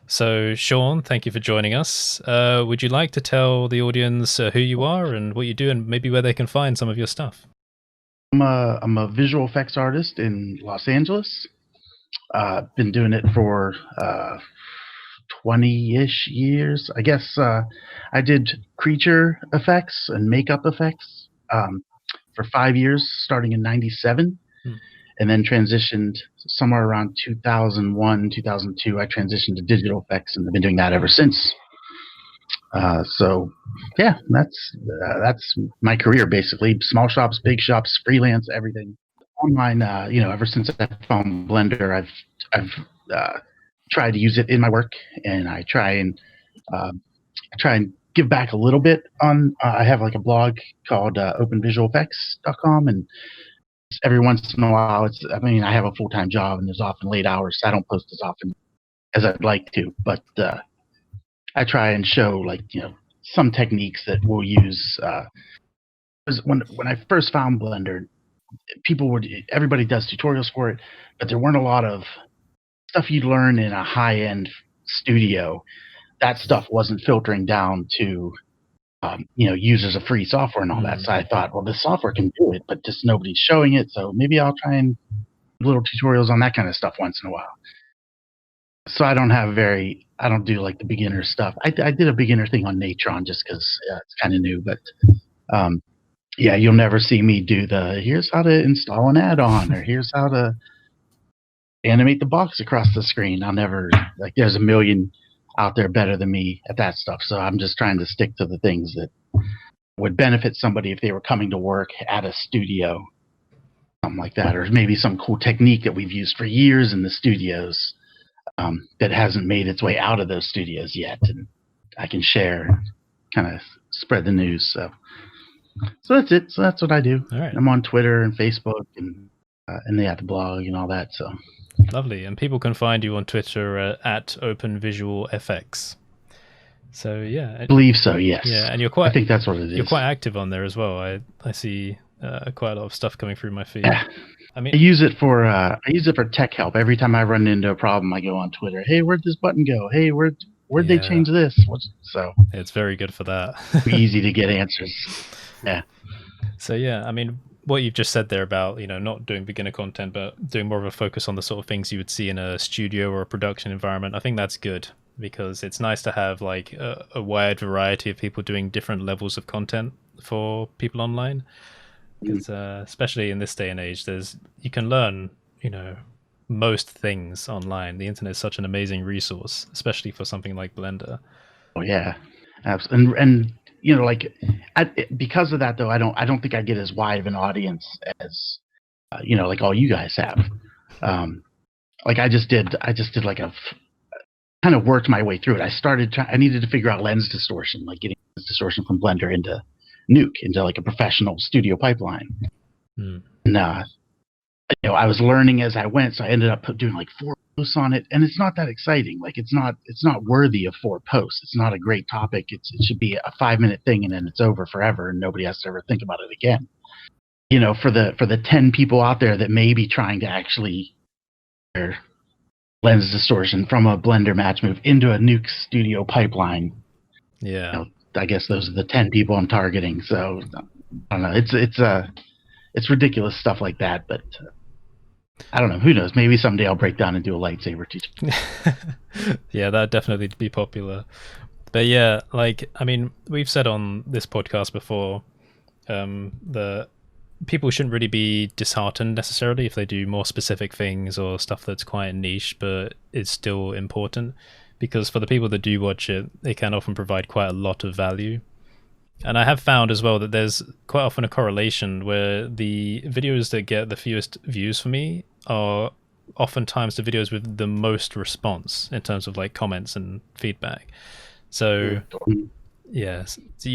So, Sean, thank you for joining us. Would you like to tell the audience who you are and what you do, and maybe where they can find some of your stuff? I'm a visual effects artist in Los Angeles. Been doing it for 20-ish years. I guess I did creature effects and makeup effects for 5 years, starting in '97, and then transitioned somewhere around 2001, 2002. I transitioned to digital effects, and I've been doing that ever since. So, yeah, that's my career basically. Small shops, big shops, freelance, everything. Online, ever since I found Blender, I've tried to use it in my work, and I try and give back a little bit. On I have like a blog called openvisualeffects.com, and every once in a while, I have a full time job, and there's often late hours. So I don't post as often as I'd like to, but I try and show some techniques that we'll use. 'Cause when I first found Blender, everybody does tutorials for it, but there weren't a lot of stuff you'd learn in a high end studio. That stuff wasn't filtering down to users of free software and all that. So I thought, well, the software can do it, but just nobody's showing it. So maybe I'll try and do little tutorials on that kind of stuff once in a while. So I don't do like the beginner stuff. I did a beginner thing on Natron just because it's kind of new, but yeah, you'll never see me do here's how to install an add-on, or here's how to animate the box across the screen. I'll never, there's a million out there better than me at that stuff. So I'm just trying to stick to the things that would benefit somebody if they were coming to work at a studio, something like that, or maybe some cool technique that we've used for years in the studios that hasn't made its way out of those studios yet, and I can share and kind of spread the news. So that's it. So that's what I do. All right. I'm on Twitter and Facebook and they have the blog and all that. So lovely. And people can find you on Twitter at OpenVisualFX. So yeah, I believe so. Yes. Yeah, and I think that's what it is. You're quite active on there as well. I see quite a lot of stuff coming through my feed. Yeah. I use it for tech help. Every time I run into a problem, I go on Twitter. Hey, where'd this button go? Hey, where'd they change this? So it's very good for that. Easy to get answers. Yeah. So yeah, what you've just said there about not doing beginner content, but doing more of a focus on the sort of things you would see in a studio or a production environment, I think that's good, because it's nice to have like a wide variety of people doing different levels of content for people online. Because especially in this day and age, you can learn most things online. The internet is such an amazing resource, especially for something like Blender. Oh yeah, absolutely. And because of that though, I don't think I get as wide of an audience as like all you guys have. I just did like kind of worked my way through it. I needed to figure out lens distortion, like getting lens distortion from Blender into Nuke, into like a professional studio pipeline. And I was learning as I went, so I ended up doing like 4 posts on it, and it's not that exciting. Like it's not worthy of 4 posts. It's not a great topic. It should be a 5-minute thing, and then it's over forever, and nobody has to ever think about it again. For the 10 people out there that may be trying to actually lens distortion from a Blender match move into a Nuke studio pipeline. Yeah. I guess those are the 10 people I'm targeting. So I don't know. It's ridiculous stuff like that, but I don't know. Who knows? Maybe someday I'll break down and do a lightsaber tutorial. Yeah, that'd definitely be popular. But yeah, we've said on this podcast before, that people shouldn't really be disheartened necessarily if they do more specific things or stuff that's quite niche, but it's still important, because for the people that do watch it, it can often provide quite a lot of value. And I have found as well that there's quite often a correlation where the videos that get the fewest views for me are oftentimes the videos with the most response in terms of like comments and feedback. So yes, so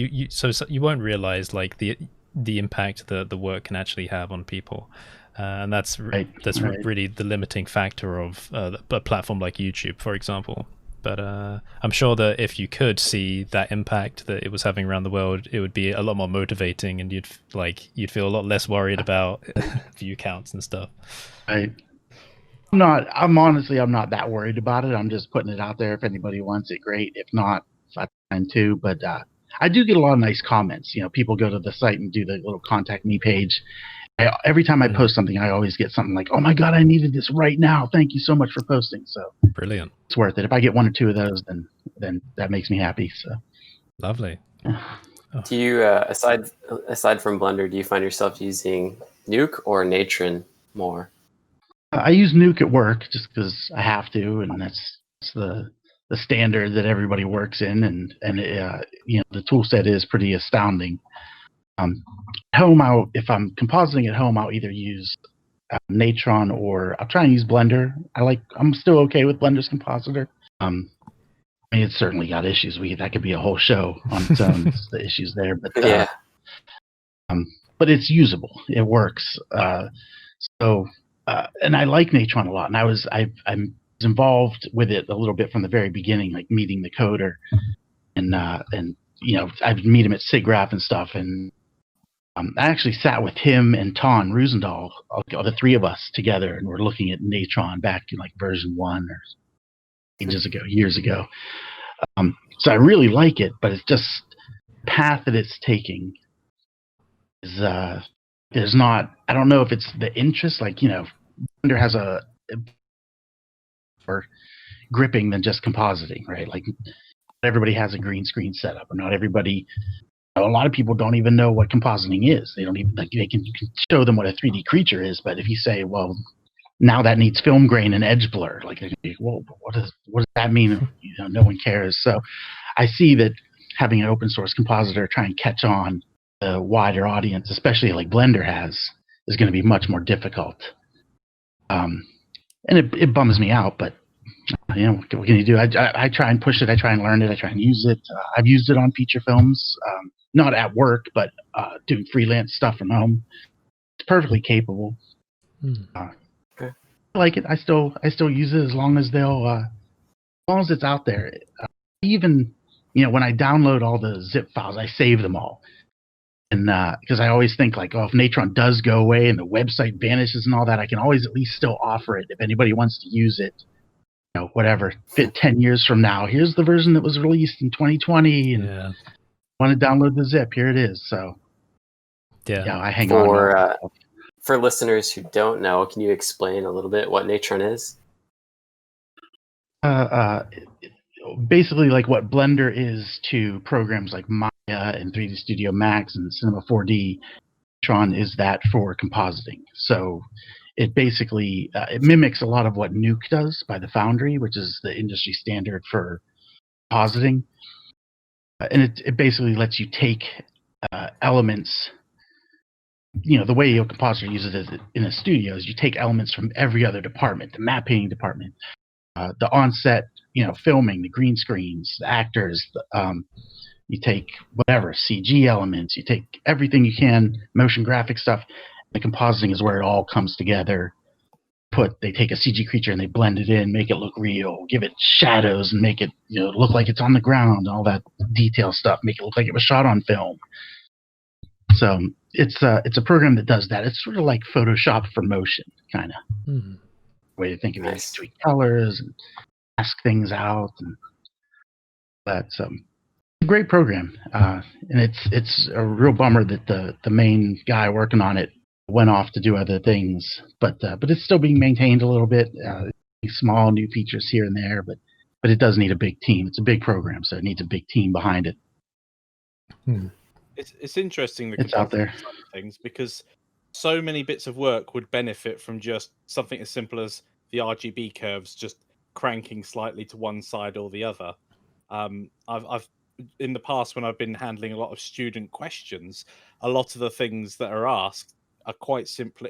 you won't realize like the impact that the work can actually have on people. And that's really the limiting factor of a platform like YouTube, for example. But I'm sure that if you could see that impact that it was having around the world, it would be a lot more motivating, and you'd feel a lot less worried about view counts and stuff. Right. I'm honestly, I'm not that worried about it. I'm just putting it out there. If anybody wants it, great. If not, that's fine too. But I do get a lot of nice comments. People go to the site and do the little contact me page. Every time I post something, I always get something like, "Oh my god, I needed this right now. Thank you so much for posting." So Brilliant. it's worth it. If I get 1 or 2 of those, then that makes me happy. So Lovely. Do you aside from Blender, do you find yourself using Nuke or Natron more? I use Nuke at work just because I have to, and that's the standard that everybody works in, and the tool set is pretty astounding. At home, if I'm compositing at home, I'll either use Natron or I'll try and use Blender. I'm still okay with Blender's Compositor. I mean, it's certainly got issues. That could be a whole show on its own. The issues there, but Yeah. but it's usable. It works. And I like Natron a lot. And I'm involved with it a little bit from the very beginning, like meeting the coder, and I'd meet him at SIGGRAPH and stuff. And I actually sat with him and Ton Roosendahl, the three of us together, and we're looking at Natron back in like version 1 or years ago. So I really like it, but it's just the path that it's taking is there's not. I don't know if it's the interest, Blender has a more gripping than just compositing, right? Like not everybody has a green screen setup, or not everybody. A lot of people don't even know what compositing is. They don't even you can show them what a 3D creature is, but if you say, well, now that needs film grain and edge blur, well, what does that mean? No one cares. So I see that having an open source compositor try and catch on a wider audience, especially like Blender has, is going to be much more difficult. And it bums me out, but what can you do? I try and push it. I try and learn it. I try and use it. I've used it on feature films, not at work, but doing freelance stuff from home. It's perfectly capable. Okay. I like it. I still use it as long as it's out there. Even when I download all the zip files, I save them all. And because I always think if Natron does go away and the website vanishes and all that, I can always at least still offer it if anybody wants to use it. Whatever, 10 years from now, here's the version that was released in 2020, and want to download the zip, here it is. So I hang on. For listeners who don't know, can you explain a little bit what Natron is? Basically, like what Blender is to programs like Maya and 3D Studio Max and Cinema 4D, Natron is that for compositing. So it basically it mimics a lot of what Nuke does by the Foundry, which is the industry standard for compositing. And it basically lets you take elements. The way a compositor uses it in a studio is you take elements from every other department, the mapping department, the on-set, filming, the green screens, the actors. You take whatever CG elements, you take everything you can, motion graphic stuff. The compositing is where it all comes together. They take a CG creature and they blend it in, make it look real, give it shadows and make it look like it's on the ground, all that detail stuff, make it look like it was shot on film. So it's a program that does that. It's sort of like Photoshop for motion, kind of way to think of it. Nice. You tweak colors and mask things out, and that's a great program. And it's a real bummer that the main guy working on it went off to do other things, but it's still being maintained a little bit. Small new features here and there, but it does need a big team. It's a big program, so it needs a big team behind it. It's interesting it's out there side of things, because so many bits of work would benefit from just something as simple as the RGB curves just cranking slightly to one side or the other. I've in the past, when I've been handling a lot of student questions, a lot of the things that are asked are quite simple.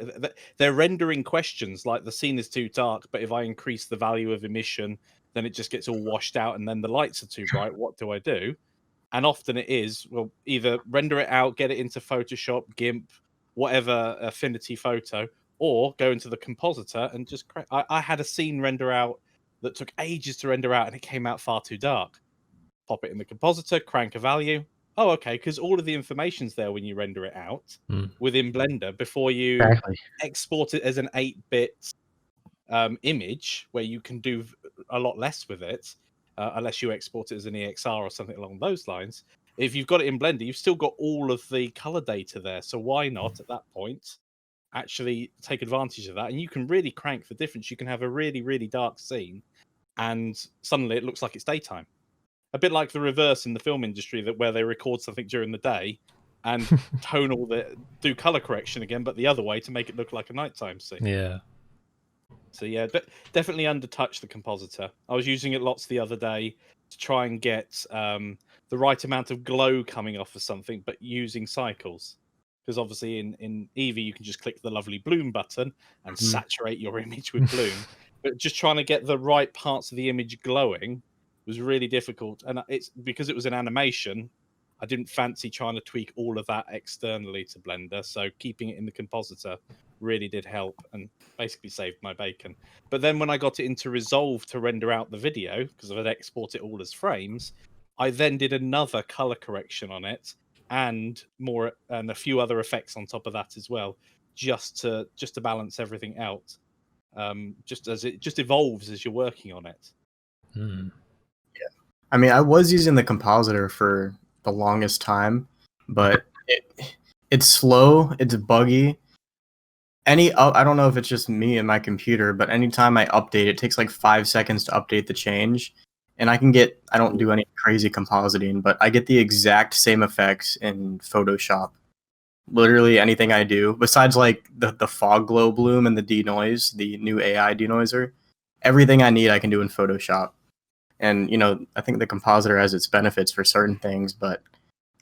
They're rendering questions like the scene is too dark, but if I increase the value of emission, then it just gets all washed out, and then the lights are too bright. What do I do? And often it is, well, either render it out, get it into Photoshop, GIMP, whatever Affinity Photo, or go into the Compositor and just I had a scene render out that took ages to render out, and it came out far too dark. Pop it in the Compositor, crank a value. Oh, okay, because all of the information's there when you render it out within Blender before you export it as an 8-bit image where you can do a lot less with it, unless you export it as an EXR or something along those lines. If you've got it in Blender, you've still got all of the color data there. So why not at that point actually take advantage of that? And you can really crank the difference. You can have a really, really dark scene and suddenly it looks like it's daytime. A bit like the reverse in the film industry, that where they record something during the day and do color correction again, but the other way to make it look like a nighttime scene. Yeah. So yeah, definitely undertouch the Compositor. I was using it lots the other day to try and get the right amount of glow coming off of something, but using cycles. Because obviously in Eevee you can just click the lovely bloom button and saturate your image with bloom. But just trying to get the right parts of the image glowing was really difficult. And it's because it was an animation, I didn't fancy trying to tweak all of that externally to Blender. So keeping it in the Compositor really did help and basically saved my bacon. But then when I got it into Resolve to render out the video, because I'd export it all as frames, I then did another color correction on it and a few other effects on top of that as well, just to balance everything out. Just as it just evolves as you're working on it. Mm. I mean, I was using the Compositor for the longest time, but it's slow, it's buggy. I don't know if it's just me and my computer, but anytime I update, it takes like 5 seconds to update the change. And I don't do any crazy compositing, but I get the exact same effects in Photoshop. Literally anything I do, besides like the fog glow bloom and the denoise, the new AI denoiser, everything I need I can do in Photoshop. And I think the Compositor has its benefits for certain things, but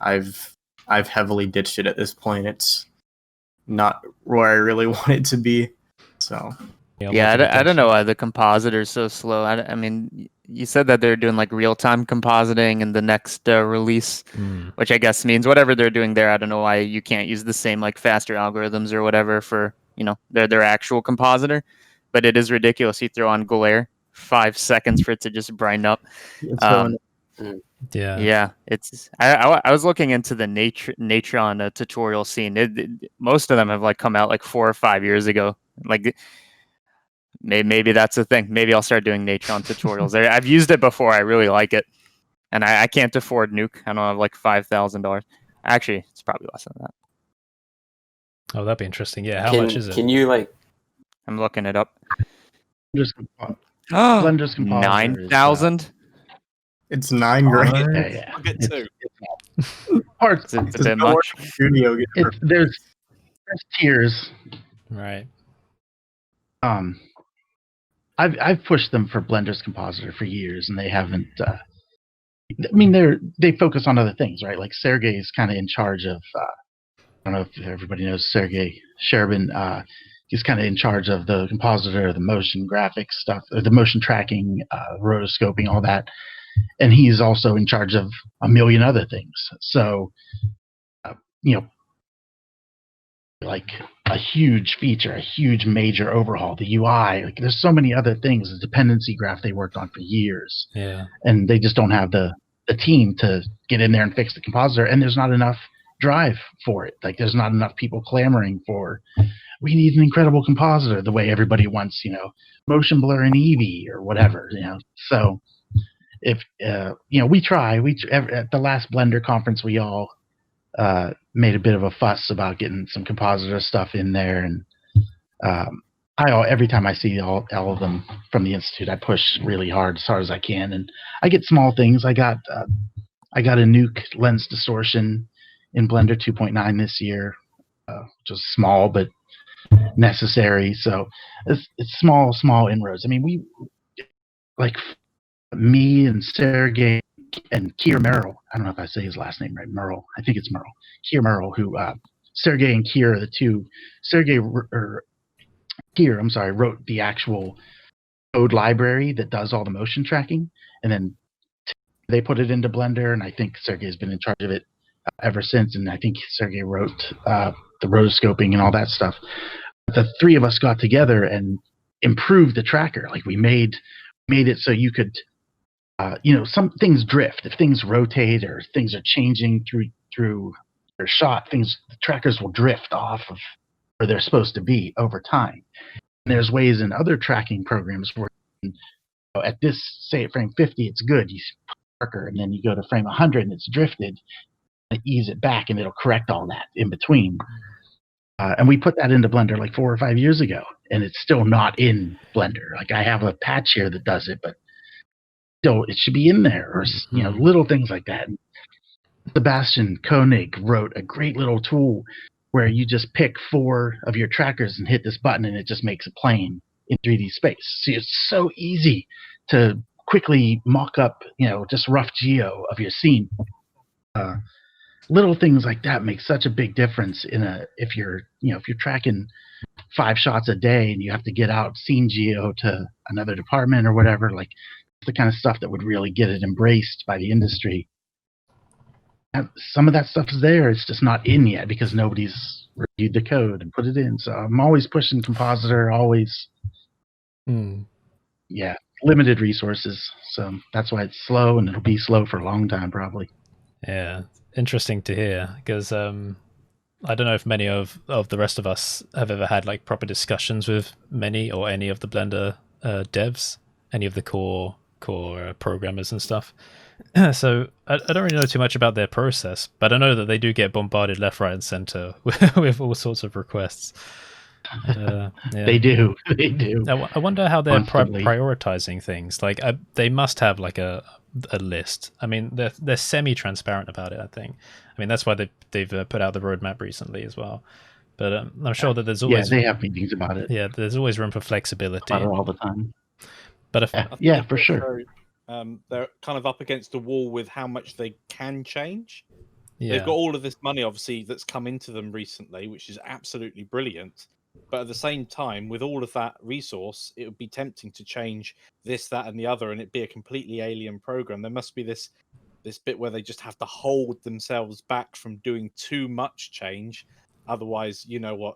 I've heavily ditched it at this point. It's not where I really want it to be. So yeah, I don't know why the Compositor is so slow. I mean, you said that they're doing like real-time compositing in the next release, which I guess means whatever they're doing there. I don't know why you can't use the same like faster algorithms or whatever for their actual Compositor, but it is ridiculous. You throw on glare, 5 seconds for it to just brighten up. Yeah, it's. I was looking into the Natron tutorial scene. Most of them have like come out like 4 or 5 years ago. Like maybe that's the thing. Maybe I'll start doing Natron tutorials. I've used it before. I really like it, and I can't afford Nuke. I don't have like $5,000. Actually, it's probably less than that. Oh, that'd be interesting. Yeah, how much is it? Can you like? I'm looking it up. Blender's Compositor 9,000. It's $9,000. Yeah. I'll get two. Parts. It's a bit much. There's tiers. Right. I've pushed them for Blender's Compositor for years, and they haven't. I mean, they focus on other things, right? Like Sergey is kind of in charge of. I don't know if everybody knows Sergey Sherbin. He's kind of in charge of the Compositor, the motion graphics stuff, the motion tracking, rotoscoping, all that. And he's also in charge of a million other things. So, like a huge feature, a huge major overhaul, the UI. Like, there's so many other things. The dependency graph they worked on for years. Yeah. And they just don't have the team to get in there and fix the Compositor. And there's not enough drive for it. Like, there's not enough people clamoring for, we need an incredible Compositor, the way everybody wants, motion blur in Eevee or whatever, So if we try. At the last Blender conference, we all made a bit of a fuss about getting some Compositor stuff in there, and every time I see all of them from the Institute, I push really hard as I can, and I get small things. I got a Nuke lens distortion in Blender 2.9 this year, which was small but necessary. So it's small inroads. I mean, we like. Me and Sergey and Kier Merrill, I don't know if I say his last name right, Merrill. I think it's Merrill. Kier Merrill, who Sergey and Kier are the two. Kier, wrote the actual code library that does all the motion tracking, and then they put it into Blender, and I think Sergey's been in charge of it ever since, and I think Sergey wrote the rotoscoping and all that stuff. The three of us got together and improved the tracker. Like, we made it so you could some things drift. If things rotate or things are changing through their shot, the trackers will drift off of where they're supposed to be over time. There's ways in other tracking programs where at this, say at frame 50, it's good. You marker, and then you go to frame 100 and it's drifted. And ease it back, and it'll correct all that in between. And we put that into Blender like 4 or 5 years ago, and it's still not in Blender. Like I have a patch here that does it, but still it should be in there, or little things like that. Sebastian Koenig wrote a great little tool where you just pick 4 of your trackers and hit this button, and it just makes a plane in 3D space. So it's so easy to quickly mock up, just rough geo of your scene. Little things like that make such a big difference if you're tracking 5 shots a day and you have to get out scene geo to another department or whatever. Like the kind of stuff that would really get it embraced by the industry. And some of that stuff is there. It's just not in yet because nobody's reviewed the code and put it in. So I'm always pushing Compositor. Always. Yeah, limited resources. So that's why it's slow, and it'll be slow for a long time probably. Yeah. Interesting to hear, because I don't know if many of the rest of us have ever had like proper discussions with many or any of the Blender devs, any of the core programmers and stuff. So I don't really know too much about their process, but I know that they do get bombarded left, right, and center with all sorts of requests. Yeah. They do. I wonder how they're Constantly. prioritizing things. Like they must have like a list. I mean, they're semi-transparent about it, I think. I mean, that's why they've put out the roadmap recently as well. But I'm sure that there's always they have meetings about it. Yeah, there's always room for flexibility. About it all the time. But if for sure. They're kind of up against the wall with how much they can change. Yeah. They've got all of this money, obviously, that's come into them recently, which is absolutely brilliant. But at the same time, with all of that resource, it would be tempting to change this, that, and the other, and it'd be a completely alien program. There must be this bit where they just have to hold themselves back from doing too much change. Otherwise, you know what?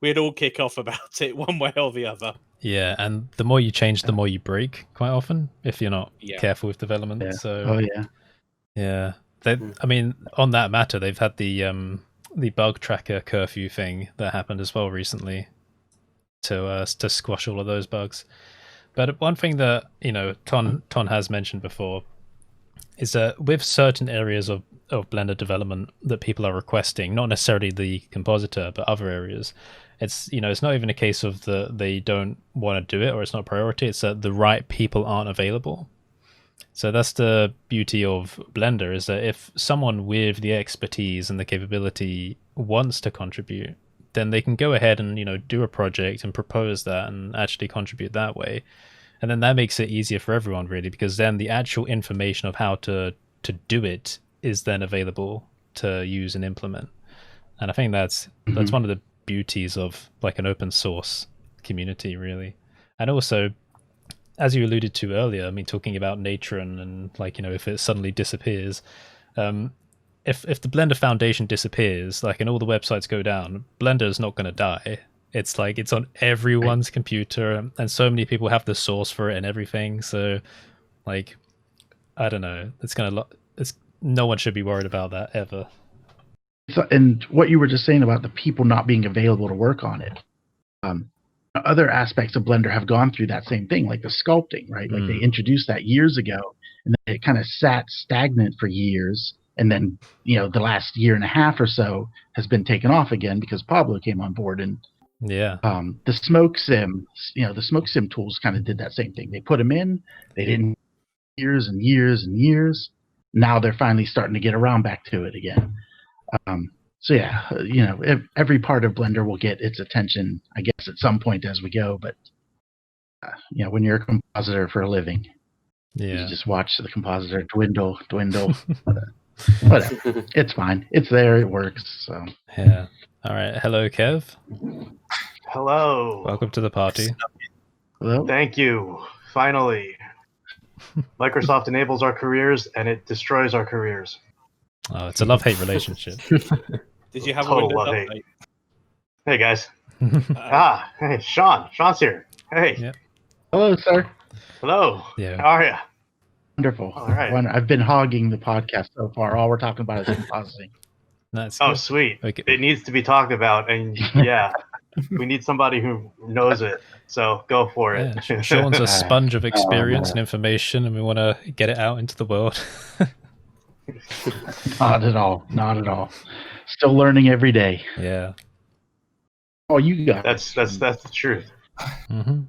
We'd all kick off about it one way or the other. Yeah, and the more you change, the more you break quite often if you're not careful with development. Yeah. So, yeah. I mean, on that matter, they've had the bug tracker curfew thing that happened as well recently to squash all of those bugs. But one thing that Ton has mentioned before is that with certain areas of Blender development that people are requesting, not necessarily the Compositor, but other areas, it's it's not even a case of they don't want to do it or it's not a priority. It's that the right people aren't available. So that's the beauty of Blender, is that if someone with the expertise and the capability wants to contribute, then they can go ahead and do a project and propose that and actually contribute that way. And then that makes it easier for everyone, really, because then the actual information of how to do it is then available to use and implement. And I think that's one of the beauties of like an open source community, really. And also, as you alluded to earlier, I mean, talking about Natron and like, if it suddenly disappears, if the Blender Foundation disappears, like, and all the websites go down, Blender is not going to die. It's like it's on everyone's computer, and so many people have the source for it and everything. So, like, I don't know. No one should be worried about that ever. And what you were just saying about the people not being available to work on it. Other aspects of Blender have gone through that same thing, like the sculpting, right? Like they introduced that years ago, and then it kind of sat stagnant for years. And then, the last year and a half or so has been taken off again because Pablo came on board. And the smoke sim, the smoke sim tools kind of did that same thing. They put them in, they didn't years and years and years. Now they're finally starting to get around back to it again. So yeah, every part of Blender will get its attention, I guess, at some point as we go. But when you're a compositor for a living, you just watch the compositor dwindle. Whatever, it's fine. It's there. It works. So yeah. All right. Hello, Kev. Hello. Welcome to the party. Hello. Thank you. Finally, Microsoft enables our careers and it destroys our careers. Oh, it's a love-hate relationship. Did you have Total a Windows love-hate. update? Hey guys. Hey, Sean. Sean's here. Hey. Yeah. Hello, sir. Hello. Yeah. How are you? Wonderful. All right. I've been hogging the podcast so far. All we're talking about is compositing. That's Oh, good. sweet. Okay. It needs to be talked about, and yeah, We need somebody who knows it. So go for it. Yeah, Sean's a sponge of experience and information, and we want to get it out into the world. Not at all. Not at all. Still learning every day. Yeah. Oh, you got That's the truth. Mm-hmm.